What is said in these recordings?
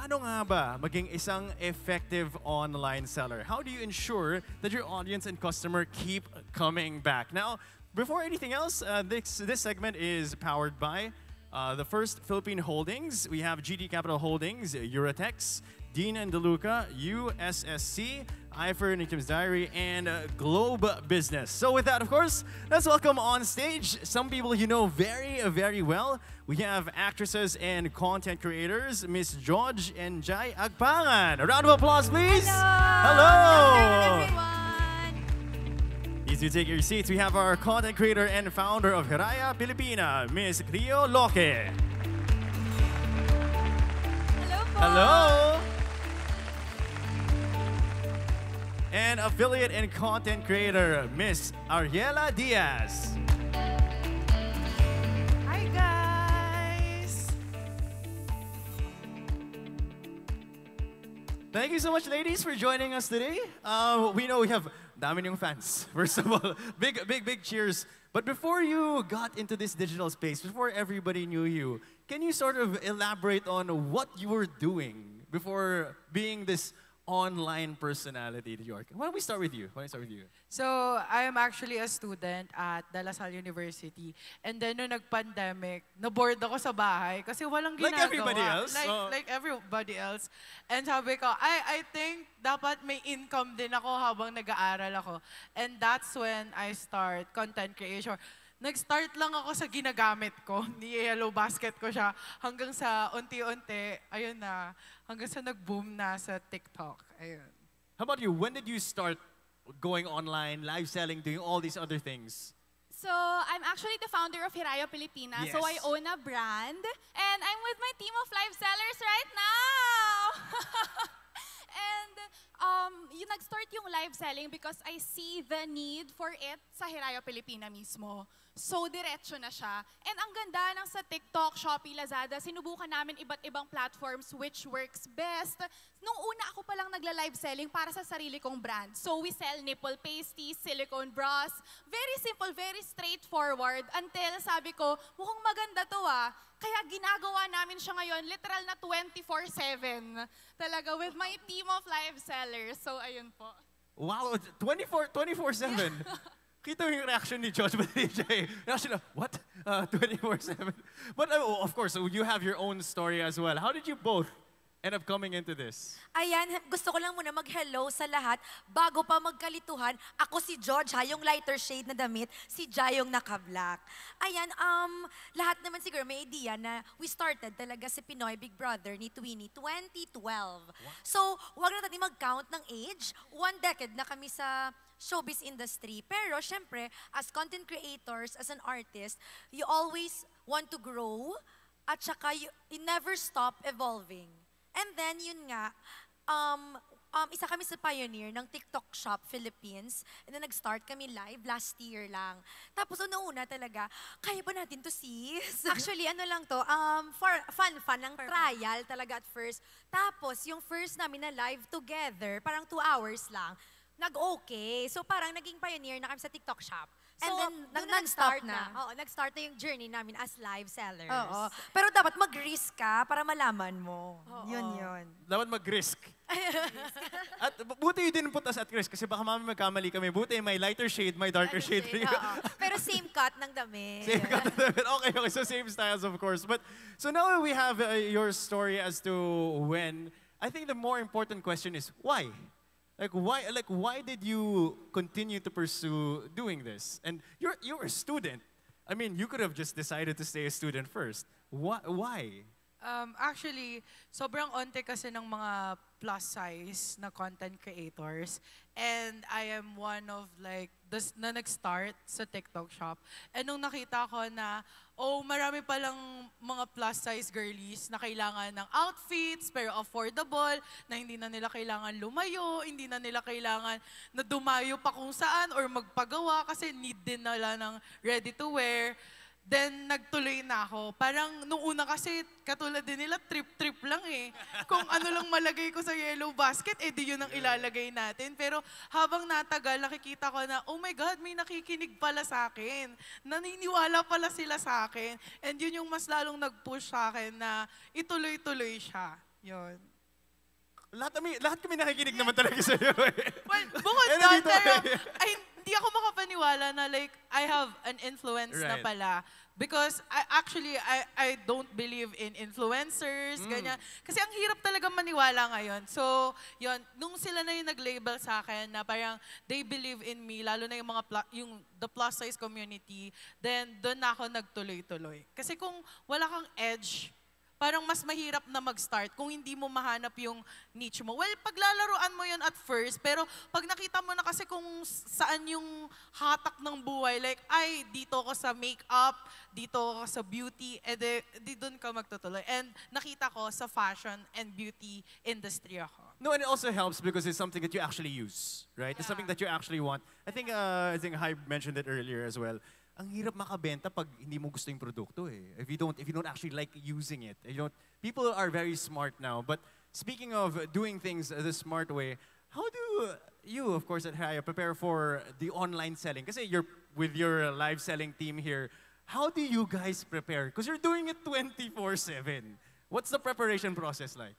paano nga ba maging isang effective online seller? How do you ensure that your audience and customer keep coming back? Now, before anything else, this segment is powered by the First Philippine Holdings. We have GD Capital Holdings, Eurotex, Dean and DeLuca, USSC, iFer, Nick's Diary, and Globe Business. So with that, of course, let's welcome on stage some people you know very, very well. We have actresses and content creators, Miss George and Jai Agpangan. A round of applause, please. Hello! Hello! Everyone! Please do take your seats. We have our content creator and founder of Hiraya Pilipina, Miss Rio Loque. Hello po! Hello! And affiliate and content creator, Miss Ariela Diaz. Hi guys! Thank you so much, ladies, for joining us today. We know we have dami niyong fans. First of all, big cheers. But before you got into this digital space, before everybody knew you, can you sort of elaborate on what you were doing before being this online personality, York? Why don't we start with you? So, I am actually a student at De La Salle University. And then, nung nag-pandemic, na-bored ako sa bahay kasi walang ginagawa. Like everybody else? Like everybody else. And sabi ko, I think dapat may income din ako habang nag-aaral ako. And that's when I start content creation. Nag-start lang ako sa ginagamit ko. Ni-yellow basket ko siya hanggang sa unti-unti, ayun na, hanggang sa nag-boom na sa TikTok. Ayun. How about you? When did you start going online, live selling, doing all these other things? So, I'm actually the founder of Hiraya Pilipina. Yes. So, I own a brand. And I'm with my team of live sellers right now! And yung nag-start yung live selling because I see the need for it sa Hiraya Pilipina mismo. So, diretso na siya. And ang ganda ng sa TikTok, Shopee, Lazada, sinubukan namin iba't ibang platforms which works best. Nung una ako palang nagla-live selling para sa sarili kong brand. So, we sell nipple pasties, silicone bras. Very simple, very straightforward. Until sabi ko, mukhang maganda to ah. Kaya ginagawa namin siya ngayon, literal na 24/7. Talaga, with my team of live sellers. So, ayun po. Wow, 24/7. Kita mo yung reaction ni George but DJ. Reaction na, what? 24/7. But of course, so you have your own story as well. How did you both end up coming into this? Ayan, gusto ko lang muna mag-hello sa lahat. Bago pa magkalituhan, ako si George, ha, yung lighter shade na damit, si Jai yung naka-black. Ayan, lahat naman siguro may idea na we started talaga si Pinoy Big Brother ni Twinnie 2012. So, wag na natin mag-count ng age. 1 decade na kami sa showbiz industry. Pero, syempre, as content creators, as an artist, you always want to grow at saka you never stop evolving. And then, yun nga, isa kami sa pioneer ng TikTok Shop Philippines. And then nag-start kami live last year lang. Tapos una-una talaga, kaya ba natin to sis? Actually, ano lang to, for fun ng trial talaga at first. Tapos, yung first namin na live together, parang 2 hours lang, nag-okay. So parang naging pioneer na kami sa TikTok Shop. And then, nag-start na. Oo, nag-start na yung journey namin as live sellers. Oo. Pero dapat mag-risk ka para malaman mo. Oo. Yun. Dapat mag-risk. At buti yun din put us at risk kasi baka mamaya magkamali kami. Buti may lighter shade, may darker shade. Pero same cut ng damit. Same cut ng damit. Okay, so same styles of course. But so now we have your story as to when. I think the more important question is why? Why did you continue to pursue doing this? And you're a student. I mean, you could have just decided to stay a student first. Why? Actually, sobrang onte kasi ng mga plus size na content creators. And I am one of na nag-start sa TikTok Shop. And nung nakita ko na, marami palang mga plus size girlies na kailangan ng outfits, pero affordable, na hindi na nila kailangan lumayo, hindi na nila kailangan na dumayo pa kung saan or magpagawa kasi need din nila ng ready to wear. Then, nagtuloy na ako. Parang, nung una kasi, katulad din nila, trip-trip lang eh. Kung ano lang malagay ko sa yellow basket, di yun ang ilalagay natin. Pero habang natagal, nakikita ko na, oh my God, may nakikinig pala sa akin. Naniniwala pala sila sa akin. And yun yung mas lalong nag-push sa akin na ituloy-tuloy siya. Yun. Lahat kami nakikinig naman talaga sa'yo. Well, bukod Eh, doon, nandito pero eh. hindi ako makapaniwala na like, I have an influence na Right. pala. Because I don't believe in influencers, ganyan. Kasi ang hirap talaga maniwala ngayon. So, yun, nung sila na yung nag-label sa akin na parang they believe in me, lalo na yung mga the plus size community, then doon na ako nagtuloy-tuloy. Kasi kung wala kang edge, parang mas mahirap na mag-start kung hindi mo mahanap yung niche mo. Well, paglalaruan mo yun at first, pero pag nakita mo na kasi kung saan yung hatak ng buhay, like, ay, dito ako sa makeup, dito ako sa beauty, di doon ka magtutuloy. And nakita ko sa fashion and beauty industry ako. No, and it also helps because it's something that you actually use, right? It's something that you actually want. I think Hybe mentioned it earlier as well. Ang hirap makabenta pag hindi mo gusto yung produkto eh. If you don't actually like using it. People are very smart now. But speaking of doing things the smart way, how do you, of course, at Raya, prepare for the online selling? Kasi you're with your live selling team here. How do you guys prepare? Because you're doing it 24/7. What's the preparation process like?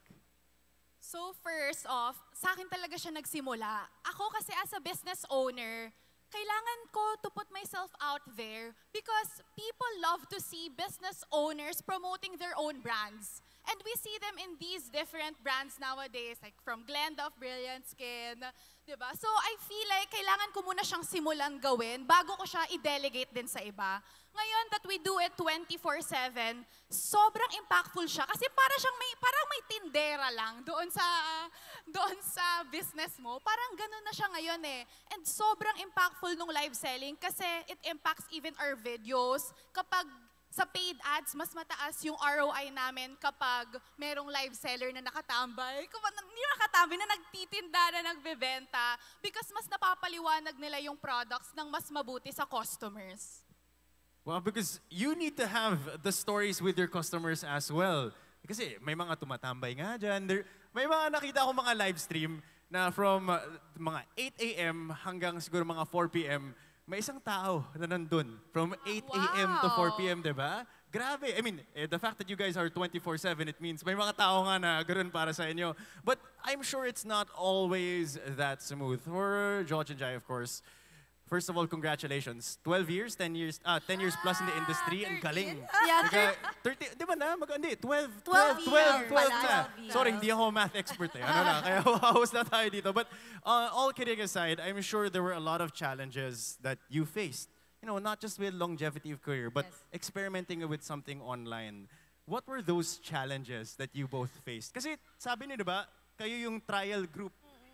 So first off, sa akin talaga siya nagsimula. Ako kasi as a business owner, kailangan ko to put myself out there because people love to see business owners promoting their own brands. And we see them in these different brands nowadays, like from Glendorf, Brilliant Skin, diba? So I feel like kailangan ko muna siyang simulan gawin bago ko siya i-delegate din sa iba. Ngayon that we do it 24/7, sobrang impactful siya kasi parang may tindera lang doon sa business mo. Parang ganun na siya ngayon eh. And sobrang impactful nung live selling kasi it impacts even our videos. Kapag sa paid ads, mas mataas yung ROI namin kapag merong live seller na nakatambay. Hindi nakatambay, na nagtitinda, na nagbebenta. Because mas napapaliwanag nila yung products ng mas mabuti sa customers. Well, because you need to have the stories with your customers as well. Kasi may mga tumatambay nga dyan. May mga nakita ako mga live stream na from mga 8 a.m. hanggang siguro mga 4 p.m., may isang tao na nandun from 8 a.m. to 4 p.m., diba? Grabe. I mean, the fact that you guys are 24/7, it means may mga tao nga na ganoon para sa inyo. But I'm sure it's not always that smooth. For George and Jai, of course, first of all, congratulations. 12 years, 10 years, 10 years plus in the industry. Ang galing. Yeah, 30, di ba na? Hindi, 12 12 years na. pala. Sorry, hindi ako math expert eh. Ano na, kaya hawas na tayo dito. But all kidding aside, I'm sure there were a lot of challenges that you faced. Not just with longevity of career, but experimenting with something online. What were those challenges that you both faced? Kasi sabi niyo, di ba, kayo yung trial group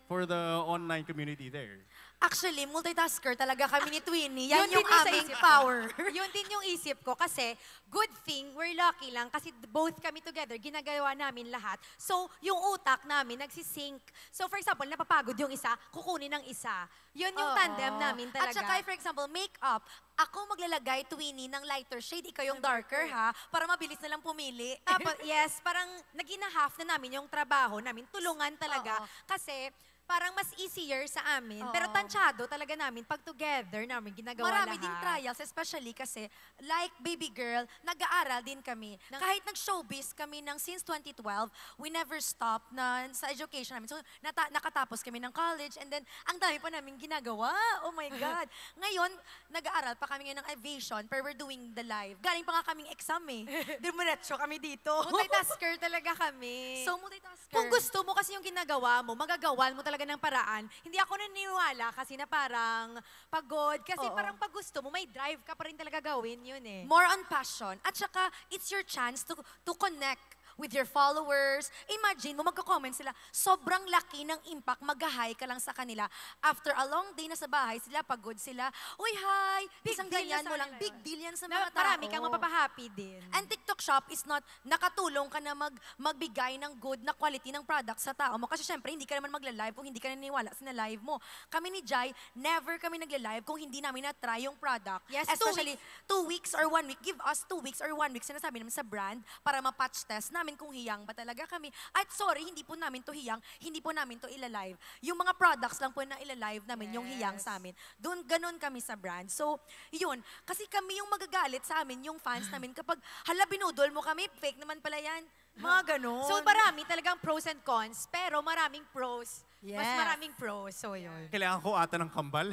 for the online community there. Actually, multitasker talaga kami ni Twinnie. Yan Yun yung din yung sa aming isip ko. power. Yun din yung isip ko kasi good thing, we're lucky lang kasi both kami together, ginagawa namin lahat. So, yung utak namin nagsisync. So, for example, napapagod yung isa, kukunin ng isa. Yun yung tandem namin talaga. At saka, for example, makeup. Ako maglalagay, Twinnie, ng lighter shade, ikaw yung darker, ha? Para mabilis na lang pumili. Tapos, yes, parang nagina-half na namin yung trabaho namin. Tulungan talaga. Kasi, parang mas easier sa amin. Pero tansyado talaga namin pag together namin ginagawa Marami lahat. ding trials, especially kasi, like Baby Girl, nag-aaral din kami. Kahit nag-showbiz kami since 2012, we never stop na sa education namin. So, nakatapos kami ng college and then, ang dami pa namin ginagawa. Oh my God. Ngayon, nag-aaral pa kami ngayon ng aviation, pero we're doing the live. Galing pa nga kaming exam eh. Dimuretso kami dito. Multitasker talaga kami. So, multitasker. Kung gusto mo kasi yung ginagawa mo, magagawan mo talaga ng paraan. Hindi ako naniniwala kasi na parang pagod. Kasi parang pag gusto mo, may drive ka pa rin talaga gawin yun eh. More on passion. At saka, it's your chance to connect with your followers. Imagine mo, magko-comment sila. Sobrang laki ng impact. Mag-hi ka lang sa kanila. After a long day na sa bahay, sila pagod sila. Uy, hi! Big Isang deal ganyan na sa mo lang. kanila Big yun. deal yan sa Na mga tao. marami kang mapapahappy din. And TikTok Shop is not, nakatulong ka na magbigay ng good na quality ng product sa tao mo. Kasi syempre, hindi ka naman magla-live kung hindi ka naniniwala sa na-live mo. Kami ni Jai, never kami nagla-live kung hindi namin na-try yung product. Yes, Especially 2 weeks or 1 week. Give us 2 weeks or 1 week, sinasabi namin sa brand, para ma-patch test namin kung hiyang ba talaga kami. At sorry, hindi po namin to hiyang, hindi po namin to ila-live. Yung mga products lang po na ila-live namin, yung hiyang sa amin. Doon, ganun kami sa brand. So, yun. Kasi kami yung magagalit sa amin, yung fans namin, kapag, hala, binudol mo kami, fake naman pala yan. Mga ganon. So marami talagang pros and cons, pero maraming pros. Mas Yes. maraming pros. So yun. Kailangan ko ata ng kambal.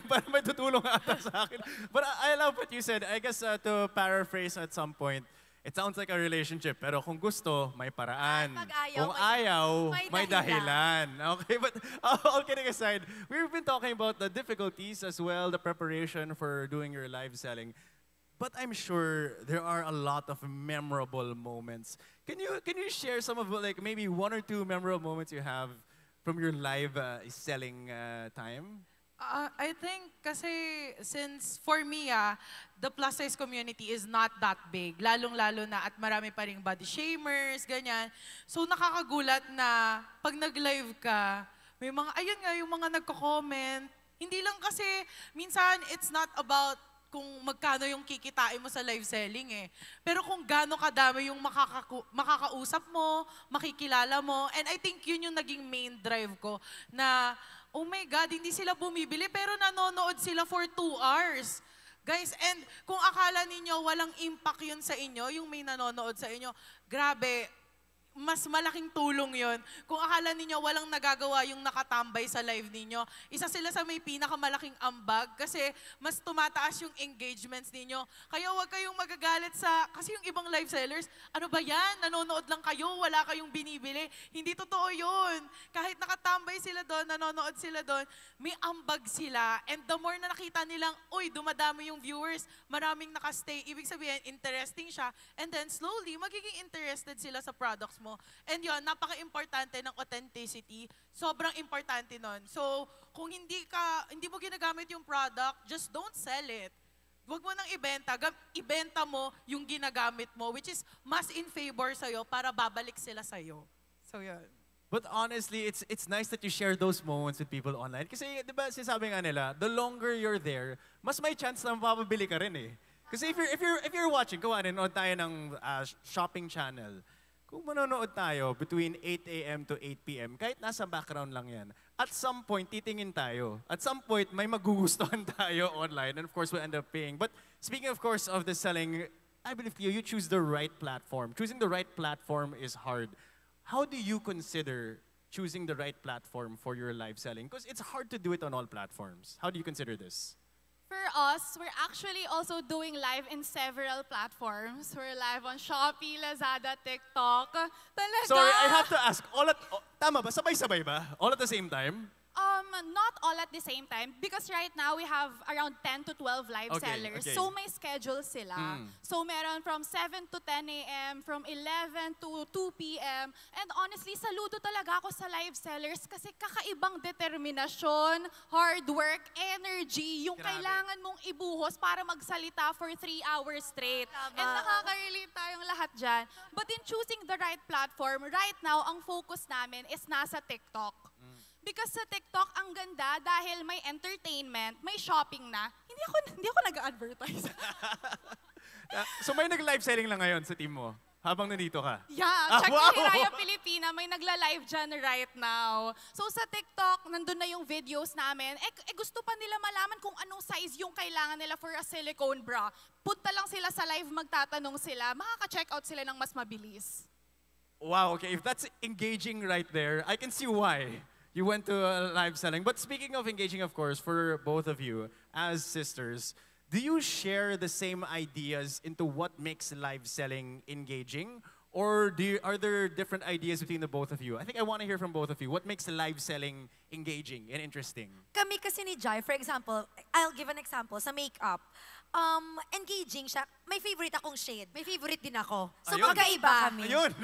para may tutulong ata sa akin. But I love what you said. I guess to paraphrase at some point, it sounds like a relationship. Pero kung gusto, may paraan. Pag ayaw, Kung ayaw, may may dahilan. Okay, but all kidding aside, we've been talking about the difficulties as well, the preparation for doing your live selling. But I'm sure there are a lot of memorable moments. Can you share some of like maybe one or two memorable moments you have from your live selling time? I think kasi since for me, the plus size community is not that big. Lalong-lalo na at marami pa ring body shamers, ganyan. So nakakagulat na pag nag-live ka, may mga, ayun nga, yung mga nagko-comment. Hindi lang kasi, minsan it's not about kung magkano yung kikitain mo sa live selling eh. Pero kung gaano kadami yung makakausap mo, makikilala mo, and I think yun yung naging main drive ko na, oh my God, hindi sila bumibili pero nanonood sila for 2 hours. Guys, and kung akala ninyo walang impact yun sa inyo, yung may nanonood sa inyo, grabe, mas malaking tulong yon. Kung akala ninyo walang nagagawa yung nakatambay sa live ninyo, isa sila sa may pinakamalaking ambag kasi mas tumataas yung engagements ninyo. Kaya huwag kayong magagalit kasi yung ibang live sellers, ano ba yan? Nanonood lang kayo, wala kayong binibili. Hindi totoo yun. Kahit nakatambay sila doon, nanonood sila doon, may ambag sila. And the more na nakita nilang, uy, dumadami yung viewers, maraming nakastay. Ibig sabihin, interesting siya. And then slowly, magiging interested sila sa products mo. And yun, napaka-importante ng authenticity. Sobrang importante nun. So, kung hindi mo ginagamit yung product, just don't sell it. Huwag mo nang ibenta. Ibenta mo yung ginagamit mo, which is mas in favor sa'yo para babalik sila sa'yo. So, yun. But honestly, it's nice that you share those moments with people online. Kasi, di ba, sinasabi nga nila, the longer you're there, mas may chance na mapapabili ka rin eh. Kasi if you're watching, gawa rin, nood tayo ng shopping channel. Kung manonood tayo between 8 a.m. to 8 p.m., kahit nasa background lang yan, at some point, titingin tayo. At some point, may magugustuhan tayo online, and of course, we'll end up paying. But speaking, of course, of the selling, I believe you choose the right platform. Choosing the right platform is hard. How do you consider choosing the right platform for your live selling? Because it's hard to do it on all platforms. How do you consider this? For us, we're actually also doing live in several platforms. We're live on Shopee, Lazada, TikTok. Talaga? Sorry, I have to ask. Tama ba? Sabay-sabay ba? All at the same time? Not all at the same time because right now we have around 10 to 12 live Okay, sellers. okay. So may schedule sila. So meron from 7 to 10 a.m., from 11 to 2 p.m. And honestly, saludo talaga ako sa live sellers kasi kakaibang determinasyon, hard work, energy, yung Grabe. kailangan mong ibuhos para magsalita for 3 hours straight. And nakaka-relate tayong lahat dyan. But in choosing the right platform, right now, ang focus namin is nasa TikTok. Because sa TikTok, ang ganda dahil may entertainment, may shopping na. Hindi ako nag-advertise. So may nag-live selling lang ngayon sa team mo? Habang nandito ka? Yeah, check wow! yung Hiraya Pilipina, may nagla-live dyan right now. So sa TikTok, nandun na yung videos namin. Gusto pa nila malaman kung anong size yung kailangan nila for a silicone bra. Punta lang sila sa live, magtatanong sila, makaka-check out sila ng mas mabilis. Wow, okay. If that's engaging right there, I can see why you went to live selling. But speaking of engaging, of course, for both of you as sisters, do you share the same ideas into what makes live selling engaging? Or are there different ideas between the both of you? I think I want to hear from both of you. What makes live selling engaging and interesting? Kami kasi ni Jai, for example, I'll give an example, sa makeup. Engaging siya. May favorite akong shade. May favorite din ako. So Ayun. magkaiba kami. Ayun!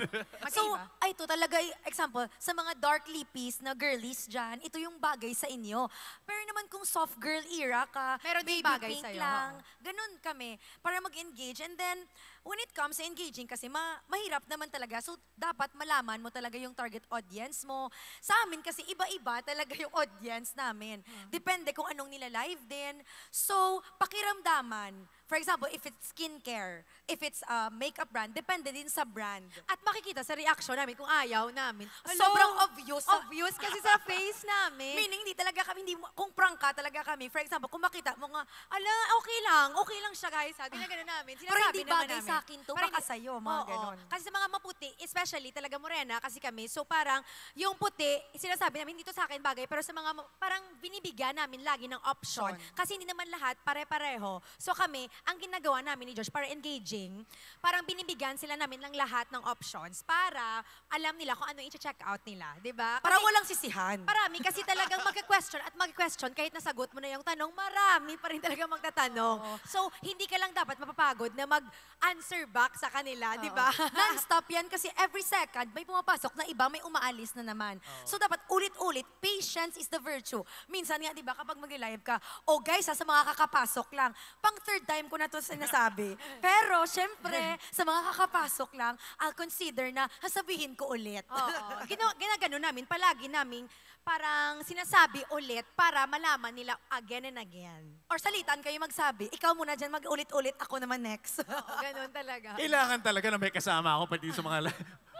So, ito talaga, example, sa mga dark lippies na girlies dyan, ito yung bagay sa inyo. Pero naman kung soft girl era ka, Meron din baby bagay pink sa'yo, lang, oo. ganun kami, para mag-engage. And then, when it comes sa engaging kasi, mahirap naman talaga. So, dapat malaman mo talaga yung target audience mo. Sa amin kasi, iba-iba talaga yung audience namin. Depende kung anong nila live din. So, pakiramdaman, For example, if it's skincare, if it's makeup brand, depende din sa brand. At makikita sa reaction namin kung ayaw namin. Sobrang obvious. Obvious kasi sa face namin. Meaning, hindi talaga kami, kung prank ka talaga kami. For example, kung makita mo nga, ala, okay lang siya guys. Ha? Ginagano namin. Pero hindi Sinasabi naman bagay namin. sa akin to, Parang baka hindi- sa'yo, mga Oo. ganon. Kasi sa mga maputi, especially talaga morena kasi kami. So parang yung puti, sinasabi namin dito sa akin bagay, pero sa mga parang binibigyan namin lagi ng option. Kasi hindi naman lahat pare-pareho. So kami, ang ginagawa namin ni Josh para engaging, parang binibigyan sila namin ng lahat ng options para alam nila kung ano yung i-check out nila. 'Di ba? Para Kasi- walang sisihan. Marami kasi talagang magka-question at mag-question kahit nasagot mo na yung tanong, marami pa rin talagang magtatanong. So, hindi ka lang dapat mapapagod na mag-answer back sa kanila, di ba? Non-stop yan kasi every second may pumapasok na iba, may umaalis na naman. So dapat ulit-ulit, patience is the virtue. Minsan nga, di ba, kapag mag-live ka, oh guys, sa mga kakapasok lang. Pang third time ko na to sinasabi. Pero, syempre, sa mga kakapasok lang, I'll consider na sasabihin ko ulit. Oo. Ginagano namin, palagi namin parang sinasabi ulit para malaman nila again and again. Or salitan kayo magsabi, ikaw muna dyan mag-ulit-ulit, ako naman next. Oo, ganun talaga. Kailangan talaga na may kasama ako pati sa mga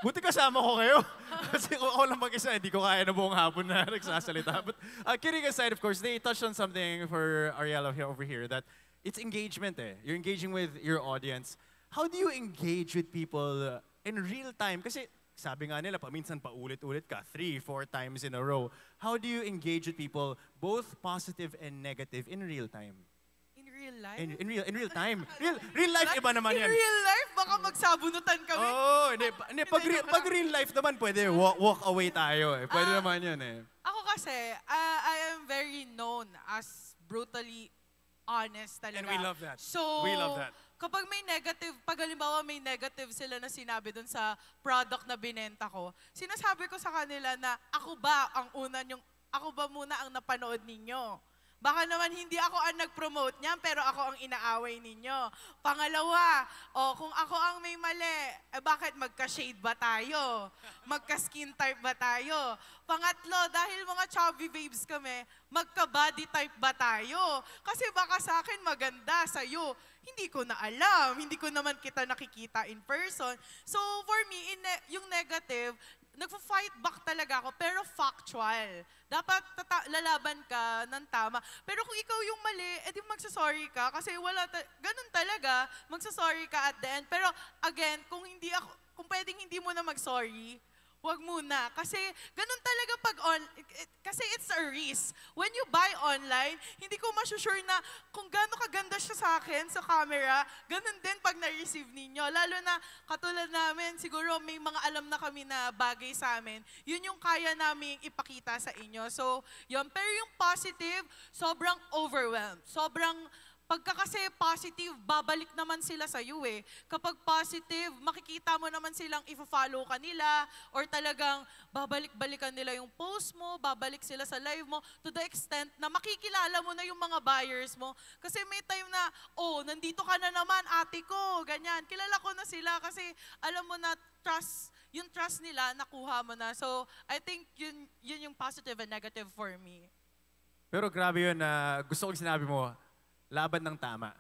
Buti kasama ko kayo. Kasi kung ako lang mag-isa, hindi ko kaya na buong hapon na nagsasalita. But kidding aside, of course, they touched on something for Ariella over here that it's engagement eh. You're engaging with your audience. How do you engage with people in real time? Kasi sabi nga nila, paminsan paulit-ulit ka, 3-4 times in a row. How do you engage with people, both positive and negative, in real time? In real life? In real time. Real life, iba naman yan. In real life, baka magsabunutan kami. Oo, hindi. Pag real life naman, pwede walk away tayo eh. Pwede naman yun eh. Ako kasi, I am very known as brutally honest talaga. And we love that. So, We love that. Kapag may negative, pag halimbawa may negative sila na sinabi dun sa product na binenta ko, sinasabi ko sa kanila na ako ba muna ang napanood ninyo? Baka naman hindi ako ang nag-promote niyan, pero ako ang inaaway ninyo. Pangalawa, kung ako ang may mali, bakit magka-shade ba tayo? Magka-skin type ba tayo? Pangatlo, dahil mga chubby babes kami, magka-body type ba tayo? Kasi baka sa akin maganda, sa'yo, hindi ko na alam. Hindi ko naman kita nakikita in person. So for me, yung negative, nagpo-fight back talaga ako, pero factual. Dapat lalaban ka ng tama. Pero kung ikaw yung mali, edi magsasorry ka kasi ganun talaga, magsasorry ka at the end. Pero again, kung pwedeng hindi mo na mag-sorry, wag muna. Kasi ganun talaga kasi it's a risk. When you buy online, hindi ko masusure na kung gaano kaganda siya sa akin, sa camera, ganun din pag na-receive ninyo. Lalo na katulad namin, siguro may mga alam na kami na bagay sa amin. Yun yung kaya namin ipakita sa inyo. So, yun. Pero yung positive, sobrang overwhelmed. Pagka kasi positive, babalik naman sila sa iyo eh. Kapag positive, makikita mo naman silang i-follow ka nila or talagang babalik-balikan nila yung post mo, babalik sila sa live mo to the extent na makikilala mo na yung mga buyers mo. Kasi may time na, nandito ka na naman, ate ko, ganyan. Kilala ko na sila kasi alam mo na yung trust nila, nakuha mo na. So, I think yun yung positive and negative for me. Pero grabe yun na gusto kong sinabi mo, laban ng tama.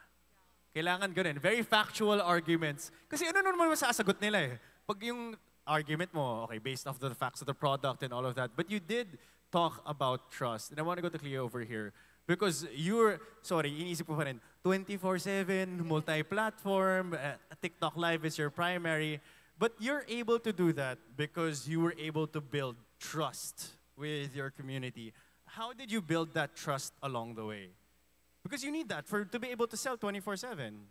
Kailangan ganun. Very factual arguments. Kasi ano naman masasagot nila eh. Pag yung argument mo, okay, based off the facts of the product and all of that, but you did talk about trust. And I want to go to Cleo over here. Because iniisip ko pa rin, 24/7, multi-platform, TikTok Live is your primary, but you're able to do that because you were able to build trust with your community. How did you build that trust along the way? Because you need that to be able to sell 24/7.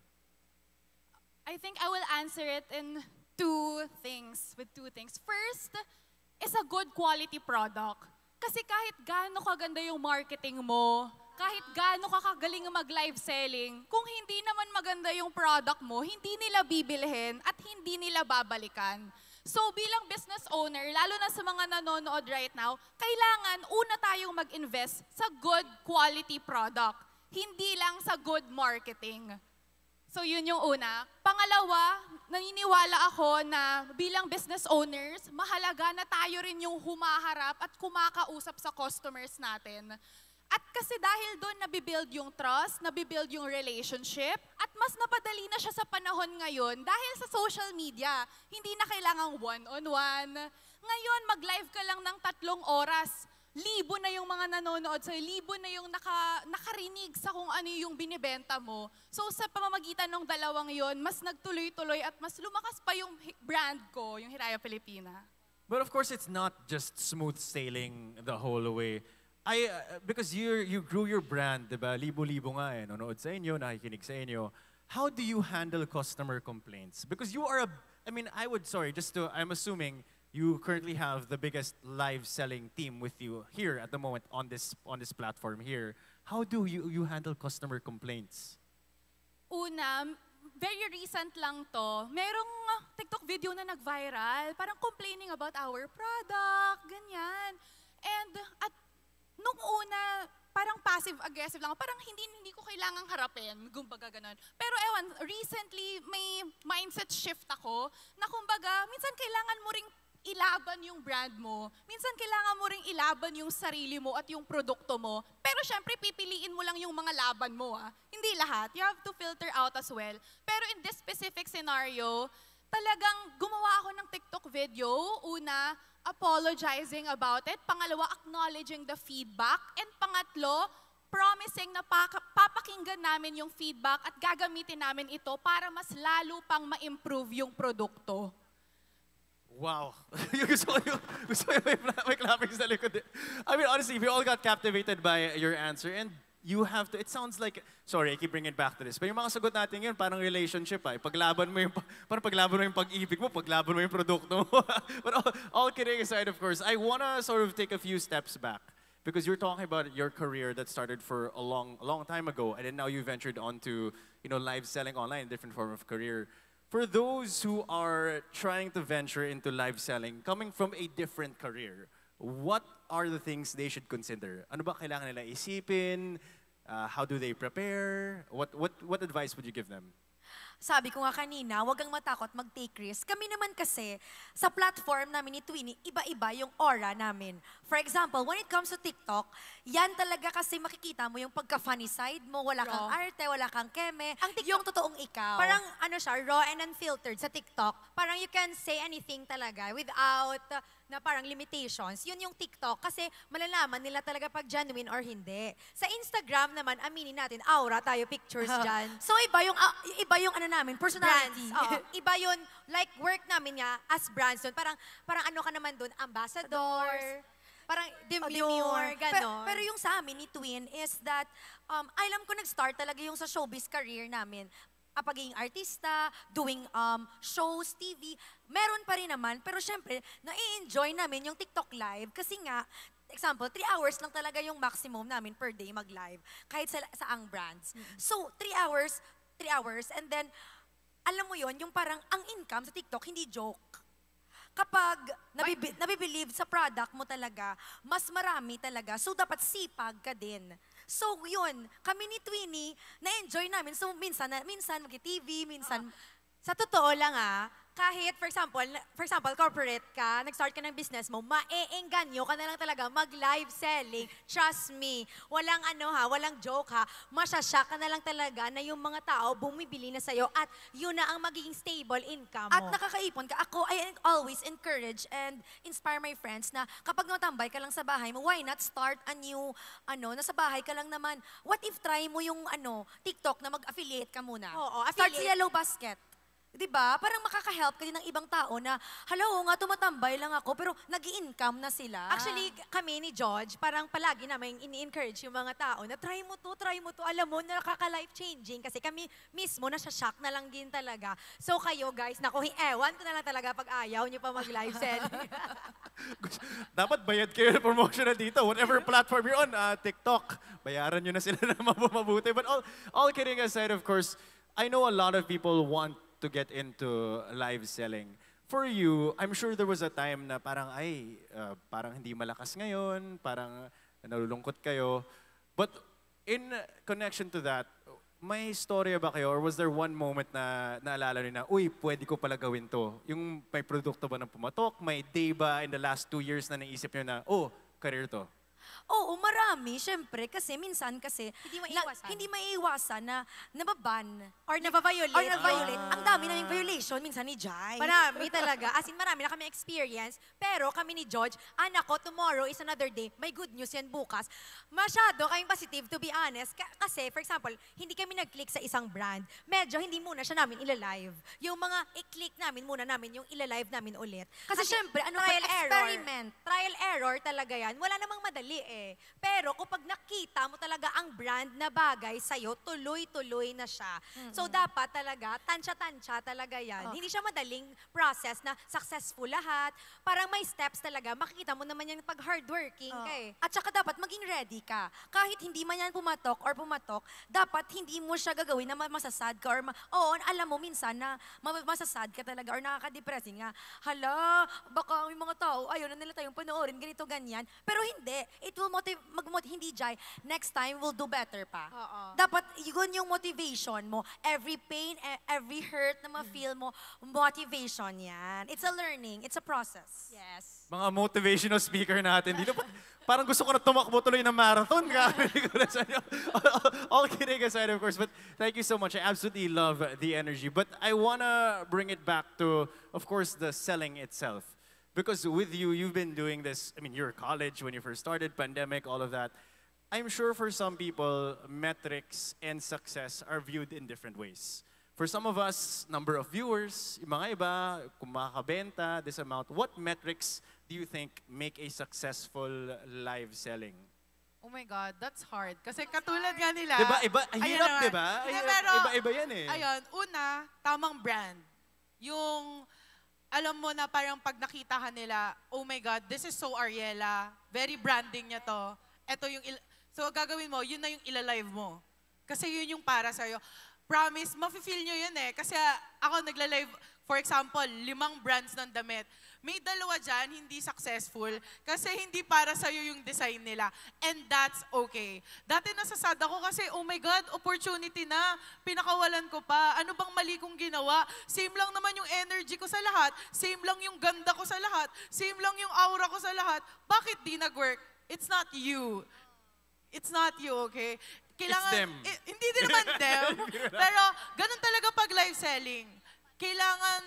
I think I will answer it in two things. First, is a good quality product. Kasi kahit gaano kaganda yung marketing mo, kahit gaano ka kagaling mag-live selling, kung hindi naman maganda yung product mo, hindi nila bibilhin at hindi nila babalikan. So bilang business owner, lalo na sa mga nanonood right now, kailangan una tayong mag-invest sa good quality product. Hindi lang sa good marketing. So yun yung una. Pangalawa, naniniwala ako na bilang business owners, mahalaga na tayo rin yung humaharap at kumakausap sa customers natin. At kasi dahil doon nabibuild yung trust, nabibuild yung relationship, at mas napadali na siya sa panahon ngayon dahil sa social media. Hindi na kailangang one-on-one. Ngayon, mag-live ka lang ng 3 oras. Libo na yung mga nanonood sa'yo, libo na yung nakarinig sa kung ano yung binibenta mo. So sa pamamagitan ng dalawang yon, mas nagtuloy-tuloy at mas lumakas pa yung brand ko, yung Hiraya Filipina. But of course, it's not just smooth sailing the whole way. Because you grew your brand, diba? Libo-libo nga nanonood sa inyo, nakikinig sa inyo. How do you handle customer complaints? Because you are I'm assuming you currently have the biggest live selling team with you here at the moment on this platform here. How do you handle customer complaints? Una, very recent lang to, merong TikTok video na nag-viral, parang complaining about our product, ganyan. And at nung una, parang passive-aggressive lang, parang hindi ko kailangang harapin, kumbaga ganun. Pero ewan, recently may mindset shift ako na kumbaga, minsan kailangan mo ring ilaban yung brand mo. Minsan kailangan mo ring ilaban yung sarili mo at yung produkto mo. Pero syempre, pipiliin mo lang yung mga laban mo. Hindi lahat. You have to filter out as well. Pero in this specific scenario, talagang gumawa ako ng TikTok video. Una, apologizing about it. Pangalawa, acknowledging the feedback. And pangatlo, promising na papakinggan namin yung feedback at gagamitin namin ito para mas lalo pang ma-improve yung produkto. Wow. gusto ko may clapping sa likod. I mean, honestly, we all got captivated by your answer. And you have to, it sounds like, sorry, I keep bringing it back to this. Pero yung mga sagot natin yun, parang relationship Paglaban mo yung pag-ibig mo, paglaban mo yung produkto mo. But all kidding aside, of course, I wanna sort of take a few steps back. Because you're talking about your career that started for a long time ago. And then now you ventured onto, live selling online, a different form of career. For those who are trying to venture into live selling, coming from a different career, what are the things they should consider? Ano ba kailangan nila isipin? How do they prepare? What advice would you give them? Sabi ko nga kanina, huwag kang matakot mag-take risk. Kami naman kasi, sa platform namin ni Twinnie, iba-iba yung aura namin. For example, when it comes to TikTok, yan talaga kasi makikita mo yung pagka-funny side mo, wala kang arte, wala kang keme, yung totoong ikaw. Parang siya, raw and unfiltered sa TikTok. Parang you can say anything talaga without na parang limitations. Yun yung TikTok kasi malalaman nila talaga pag genuine or hindi. Sa Instagram naman, aminin natin, aura tayo pictures dyan. So iba yung ano namin, personality. Brands. Iba yun, like work namin nga as brands dun. Parang ano ka naman dun, ambassadors, parang demure, gano'n. Pero yung sa amin ni Twin is that, alam ko nag-start talaga yung sa showbiz career namin. Pagiging artista, doing shows, TV, meron pa rin naman. Pero syempre, na-enjoy namin yung TikTok live kasi nga, example, 3 hours lang talaga yung maximum namin per day mag-live. Kahit sa ang brands. So, 3 hours, and then, alam mo yon yung parang ang income sa TikTok, hindi joke. Kapag nabibelieve sa product mo talaga, mas marami talaga. So, dapat sipag ka din. So, yun, kami ni Twinnie, na-enjoy namin. So, minsan mag-TV, minsan... Sa totoo lang kahit for example, corporate ka, nag-start ka ng business mo, maeengganyo ka na lang talaga mag-live selling. Trust me. Walang walang joke Masyashock ka na lang talaga na yung mga tao bumibili na sa'yo at yun na ang magiging stable income mo. At nakakaipon ka. Ako, I always encourage and inspire my friends na kapag natambay ka lang sa bahay mo, why not start a new, nasa bahay ka lang naman. What if try mo yung, TikTok na mag-affiliate ka muna? Oo, Start affiliate. sa Yellow Basket. Diba? Parang makaka-help ka din ng ibang tao na, hello nga, tumatambay lang ako, pero nag-i-income na sila. Actually, kami ni George, parang palagi namin ini-encourage yung mga tao na try mo to. Alam mo, nakaka-life-changing. Kasi kami mismo, nasa-shock na lang din talaga. So kayo guys, naku, ewan ko na lang talaga pag ayaw nyo pa mag-live selling. Dapat bayad kayo ng promotional dito. Whatever platform you're on, TikTok, bayaran nyo na sila na mabuti. But all kidding aside, of course, I know a lot of people want to get into live selling. For you, I'm sure there was a time na parang, parang hindi malakas ngayon, parang nalulungkot kayo. But in connection to that, may storya ba kayo or was there one moment na naalala niyo na, uy, pwede ko pala gawin to? Yung may produkto ba ng pumatok? May day ba in the last 2 years na naisip niyo na, career to? Oo, marami, syempre. Kasi minsan Hindi maiiwasan. hindi maiiwasan na nababan. Or nababiolate. Or na-violate. Ang dami naming violation minsan ni Jai. Marami talaga. As in, marami na kami experience. Pero kami ni George, anak ko, tomorrow is another day. May good news yan bukas. Masyado kaming positive, to be honest. Kasi, for example, hindi kami nag-click sa isang brand. Medyo hindi muna siya namin ila-live. Yung mga i-click namin muna namin, yung ila-live namin ulit. Kasi syempre, ano trial pa, error. experiment. Trial error talaga yan. Wala namang madali eh. Pero kapag nakita mo talaga ang brand na bagay sa'yo, tuloy-tuloy na siya. So dapat talaga, tansya-tansya talaga yan. Hindi siya madaling process na successful lahat. Parang may steps talaga. Makikita mo naman yan pag hardworking ka eh. At saka dapat maging ready ka. Kahit hindi man yan pumatok, dapat hindi mo siya gagawin na masasad ka oo, alam mo minsan na masasad ka talaga or nakaka-depressing nga. Hala, baka may mga tao, ayaw na nila tayong panoorin, ganito, ganyan. Pero hindi. It will hindi, Jai. Next time, we'll do better pa. Oo. Dapat, yun yung motivation mo. Every pain, every hurt na ma-feel mo, motivation yan. It's a learning. It's a process. Yes. Mga motivational speaker natin dito. Parang gusto ko na tumakbo tuloy ng marathon. All kidding aside, of course. But thank you so much. I absolutely love the energy. But I want to bring it back to, of course, the selling itself. Because with you, you've been doing this, I mean, you're college when you first started, pandemic, all of that. I'm sure for some people, metrics and success are viewed in different ways. For some of us, number of viewers, yung mga iba, kung makakabenta, this amount. What metrics do you think make a successful live selling? Oh my God, that's hard. Kasi katulad nga nila. Diba? Iba, ayun hirap, naman. diba? Hindi, Hirap, pero, iba yan eh. Ayun, una, tamang brand. Yung, alam mo na parang pag nakita ka nila, oh my God, this is so Ariela. Very branding niya to. Ito yung, so gagawin mo, yun na yung ilalive mo. Kasi yun yung para sa'yo. Promise, mafe-feel nyo yun eh. Kasi ako nagla-live, for example, 5 brands ng damit. May 2 dyan, hindi successful, kasi hindi para sa'yo yung design nila. And that's okay. Dati nasasad ako kasi, oh my God, opportunity na. Pinakawalan ko pa. Ano bang mali kong ginawa? Same lang naman yung energy ko sa lahat. Same lang yung ganda ko sa lahat. Same lang yung aura ko sa lahat. Bakit di nag-work? It's not you. It's not you, okay? Kailangan, It's them. Hindi din naman them. Pero ganun talaga pag live selling. Kailangan,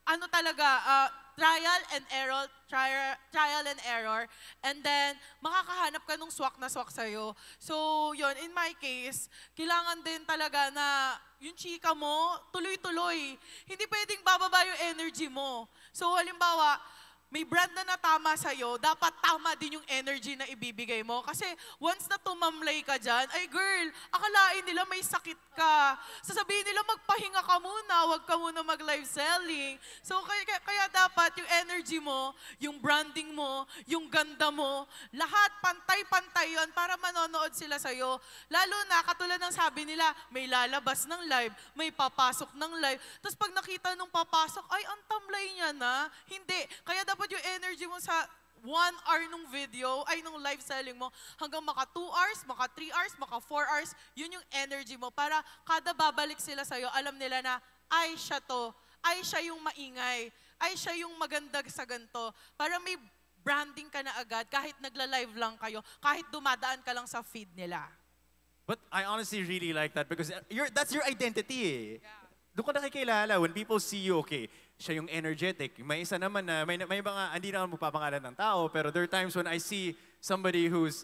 ano talaga, trial and error, and then makakahanap ka nung swak na swak sa'yo. So, yun, in my case, kailangan din talaga na yung chika mo, tuloy-tuloy. Hindi pwedeng bababa yung energy mo. So, halimbawa, may brand na natama sa'yo, dapat tama din yung energy na ibibigay mo. Kasi once na tumamlay ka dyan, ay girl, akalain nila may sakit ka. Sasabihin nila magpahinga ka muna, wag ka muna mag-live selling. So kaya dapat yung energy mo, yung branding mo, yung ganda mo, lahat pantay-pantay yun para manonood sila sa'yo. Lalo na, katulad ng sabi nila, may lalabas ng live, may papasok ng live. Tapos pag nakita nung papasok, ay, ang tamlay niya na. Hindi. Kaya dapat yung energy mo sa 1 hour nung video, ay nung live selling mo, hanggang maka 2 hours, maka 3 hours, maka 4 hours, yun yung energy mo para kada babalik sila sa'yo, alam nila na, ay siya to, ay siya yung maingay, ay siya yung maganda sa ganito. Para may branding ka na agad, kahit nagla-live lang kayo, kahit dumadaan ka lang sa feed nila. But I honestly really like that because that's your identity eh. Doon ka nakikilala when people see you, okay, siya yung energetic. May isa naman na, may mga, hindi naman magpapangalan ng tao, pero there are times when I see somebody who's,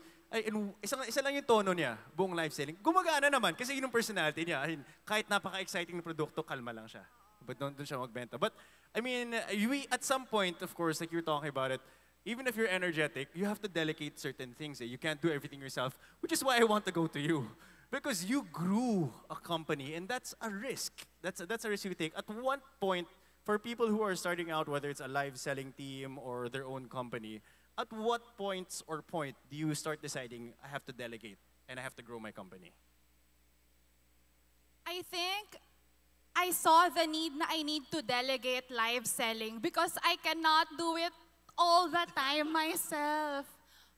isa lang yung tono niya, buong live selling. Gumagana naman kasi yun yung personality niya. Kahit napaka-exciting ng produkto, kalma lang siya. But doon siya magbenta. But, I mean, at some point, of course, like you're talking about it, even if you're energetic, you have to delegate certain things. You can't do everything yourself, which is why I want to go to you. Because you grew a company, and that's a risk. That's a risk you take. At one point, for people who are starting out, whether it's a live selling team or their own company, at what points or point do you start deciding, I have to delegate and I have to grow my company? I think I saw the need na I need to delegate live selling because I cannot do it all the time myself.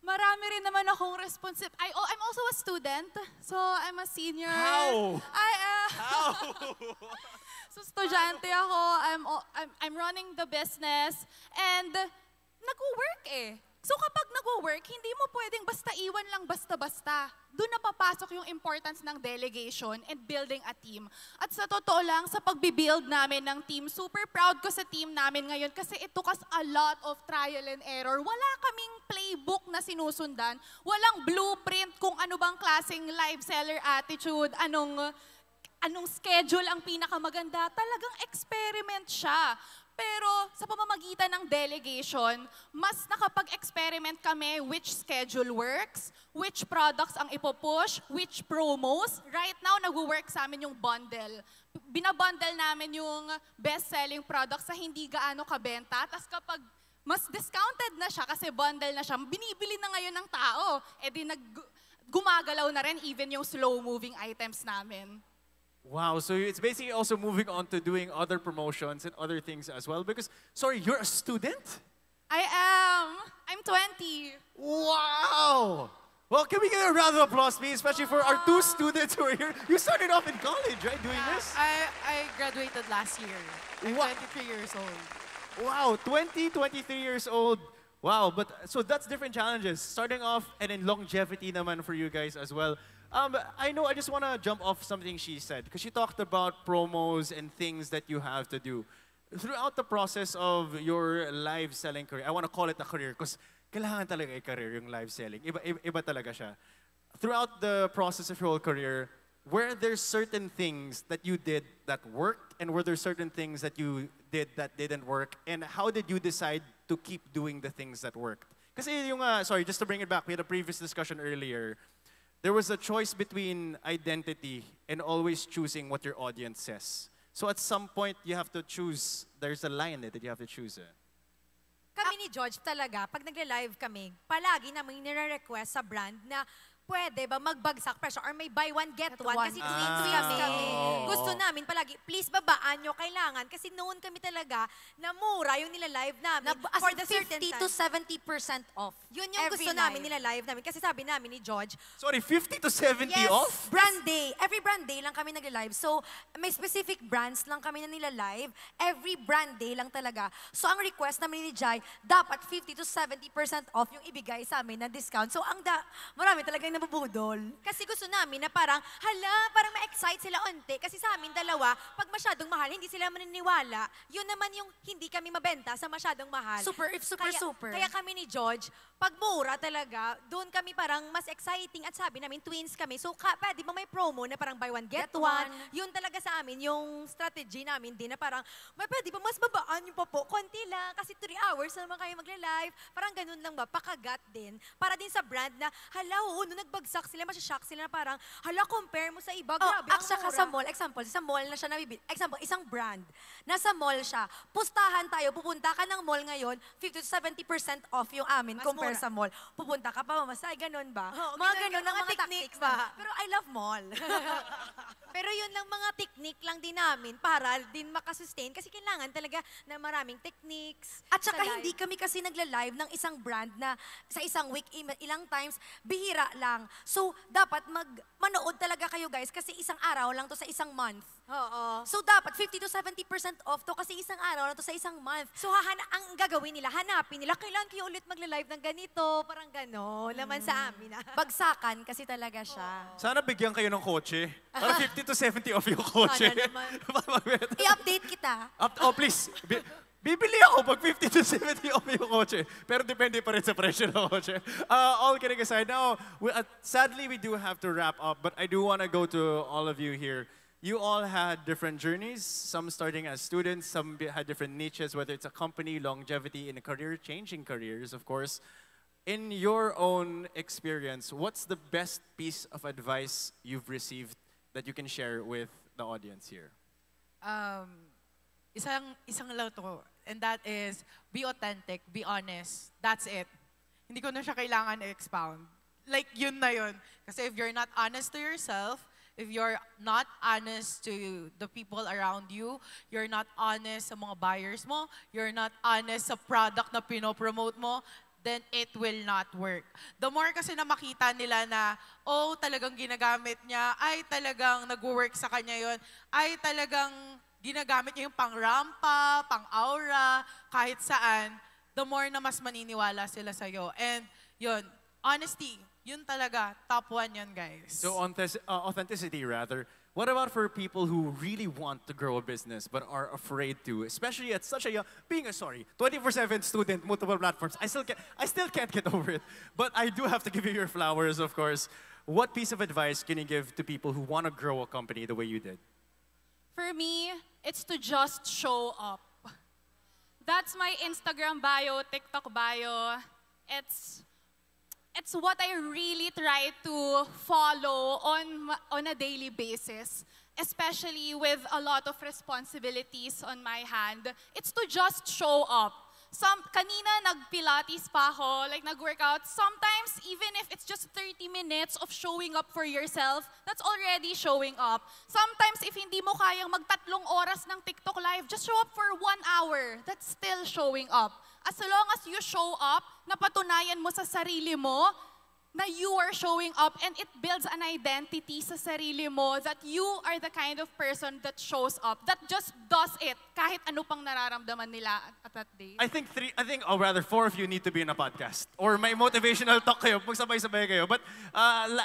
Marami rin naman akong I'm also a student, so I'm a senior. How? How? So, estudyante ako, I'm running the business, and nag-work eh. So, So kapag nag-work, hindi mo pwedeng basta iwan lang basta-basta. Doon na papasok yung importance ng delegation and building a team. At sa totoo lang, sa pagbibuild namin ng team, super proud ko sa team namin ngayon kasi it took us a lot of trial and error. Wala kaming playbook na sinusundan. Walang blueprint kung ano bang klaseng live seller attitude, anong schedule ang pinakamaganda. Talagang experiment siya. Pero sa pamamagitan ng delegation, mas nakapag-experiment kami which schedule works, which products ang ipopush, which promos. Right now, nag-work sa amin yung bundle. Binabundle namin yung best-selling products sa hindi gaano kabenta. Tapos kapag mas discounted na siya kasi bundle na siya, binibili na ngayon ng tao. E di gumagalaw na rin even yung slow-moving items namin. Wow, so it's basically also moving on to doing other promotions and other things as well. Because, sorry, you're a student? I am. I'm 20. Wow! Well, can we get a round of applause, please, especially for our 2 students who are here. You started off in college, right, doing this? I graduated last year. I'm What? 23 years old. Wow, 23 years old. Wow, but so that's different challenges. Starting off and then longevity naman for you guys as well. I know I just want to jump off something she said because she talked about promos and things that you have to do. Throughout the process of your live selling career, I want to call it a career because kailangan talaga i-career yung live selling. Iba talaga siya. Throughout the process of your whole career, were there certain things that you did that worked and were there certain things that you did that didn't work? And how did you decide to keep doing the things that worked? Kasi yung, sorry, just to bring it back, we had a previous discussion earlier. There was a choice between identity and always choosing what your audience says. So at some point, you have to choose, there's a line that you have to choose. Kami ni George talaga, pag nagla-live kami, palagi namin nire-request sa brand na pwede ba magbagsak presyo or may buy one, get one. Kasi twins kami. Gusto namin palagi, please babaan nyo, kailangan. Kasi noon kami talaga na mura yung nila-live namin. For the 50 to 70% off. Yun yung gusto namin nila-live namin. Kasi sabi namin ni George, Sorry, 50 to 70 yes, off? brand day. Every brand day lang kami nagla-live. So, may specific brands lang kami na nila-live. Every brand day lang talaga. So, ang request namin ni Jai, dapat 50 to 70% off yung ibigay sa amin na discount. So, marami talagang nabubudol. Kasi gusto namin na parang, parang ma-excite sila onte. Kasi sa amin dalawa, pag masyadong mahal, hindi sila maniniwala. Yun naman yung hindi kami mabenta sa masyadong mahal. Super super. Kaya kami ni George, pag mura talaga, doon kami parang mas exciting at sabi namin, twins kami. So, pwede ba may promo na parang buy one, get one? Yun talaga sa amin, yung strategy namin din na parang, pwede ba mas babaan yung popo? Konti lang, kasi 3 hours na naman kayo magla-live. Parang ganun lang ba, pakagat din. Para din sa brand na, oo, nung nagbagsak sila, masya-shock sila na parang, compare mo sa iba, grabe, ang Saka mura. sa mall, example, sa mall na siya nabibili. Example, isang brand. Nasa mall siya. Pustahan tayo, pupunta ka ng mall ngayon, 50 to 70% off yung amin Mas compare mura. sa mall. Pupunta ka pa, mamasay, ganun ba? Oo, mga ganun, ganun ang mga techniques tactics ba? ba? Pero I love mall. Pero yun lang mga technique lang din namin para din makasustain kasi kailangan talaga na maraming techniques. At saka sa live. hindi kami kasi nagla-live ng isang brand na sa isang week, ilang times, bihira lang. So, dapat manood talaga kayo guys kasi isang araw lang to sa isang month. Oo. So, dapat 50 to 70% off to kasi isang araw lang to sa isang month. So ang gagawin nila, hanapin nila, kailan kayo ulit magla-live ng ganito, parang gano'n, naman sa amin. Bagsakan kasi talaga siya. Sana bigyan kayo ng kotse. Para 50 to 70 off yung kotse. Sana naman. I-update kita. Oh, please. Bibili ako pag 50 to 70 off yung kotse. Pero depende pa rin sa presyo ng kotse. All kidding aside, now, sadly, we do have to wrap up. But I do want to go to all of you here. You all had different journeys, some starting as students, some had different niches, whether it's a company, longevity in a career, changing careers, of course. In your own experience, what's the best piece of advice you've received that you can share with the audience here? Isang lang to, and that is, be authentic, be honest. That's it. Hindi ko na siya kailangan i-expound. Like, yun na yun. Kasi if you're not honest to yourself, if you're not honest to the people around you, you're not honest sa mga buyers mo, you're not honest sa product na pinopromote mo, then it will not work. The more kasi na makita nila na, talagang ginagamit niya, ay talagang nag-work sa kanya yon, ay talagang ginagamit niya yung pang-rampa, pang-aura, kahit saan, the more na mas maniniwala sila sa'yo. And yun, honesty, yun talaga, top 1 yun, guys. So authenticity, rather. What about for people who really want to grow a business but are afraid to, especially at such a young, being a 24/7 student, multiple platforms. I still can't get over it. But I do have to give you your flowers, of course. What piece of advice can you give to people who want to grow a company the way you did? For me, it's to just show up. That's my Instagram bio, TikTok bio. It's what I really try to follow on a daily basis, especially with a lot of responsibilities on my hand. It's to just show up. Kanina nag-Pilates pa ako, like nag-workout. Sometimes, even if it's just 30 minutes of showing up for yourself, that's already showing up. Sometimes, if hindi mo kayang mag-3 oras ng TikTok live, just show up for 1 hour. That's still showing up. As long as you show up, napatunayan mo sa sarili mo na you are showing up and it builds an identity sa sarili mo that you are the kind of person that shows up, that just does it kahit ano pang nararamdaman nila at that day. I think 4 of you need to be in a podcast. Or may motivational talk kayo, magsabay-sabay kayo. But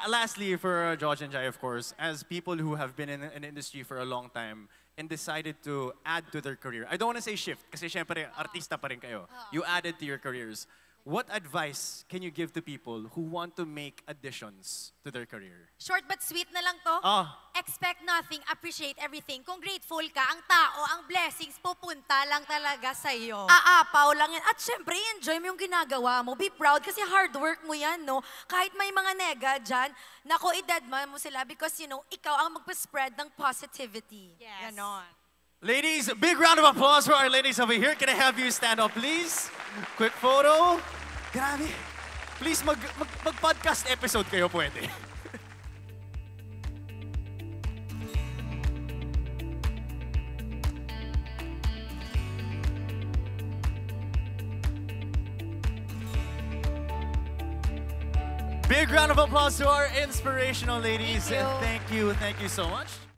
lastly, for George and Jai, of course, as people who have been in an industry for a long time and decided to add to their career, I don't want to say shift, kasi syempre, artista pa rin kayo. You added to your careers. What advice can you give to people who want to make additions to their career? Short but sweet na lang to. Ah. Expect nothing, appreciate everything. Kung grateful ka, ang tao, ang blessings, pupunta lang talaga sa'yo. Aapaw lang yan. At syempre, enjoy mo yung ginagawa mo. Be proud kasi hard work mo yan, no? Kahit may mga nega dyan, nako, idadma mo sila because, you know, ikaw ang magpa-spread ng positivity. Yes. Ganon. Ladies, big round of applause for our ladies over here. Can I have you stand up, please? Quick photo. Grabe. Please, mag-podcast episode kayo pwede. Big round of applause to our inspirational ladies. Thank you. And thank you so much.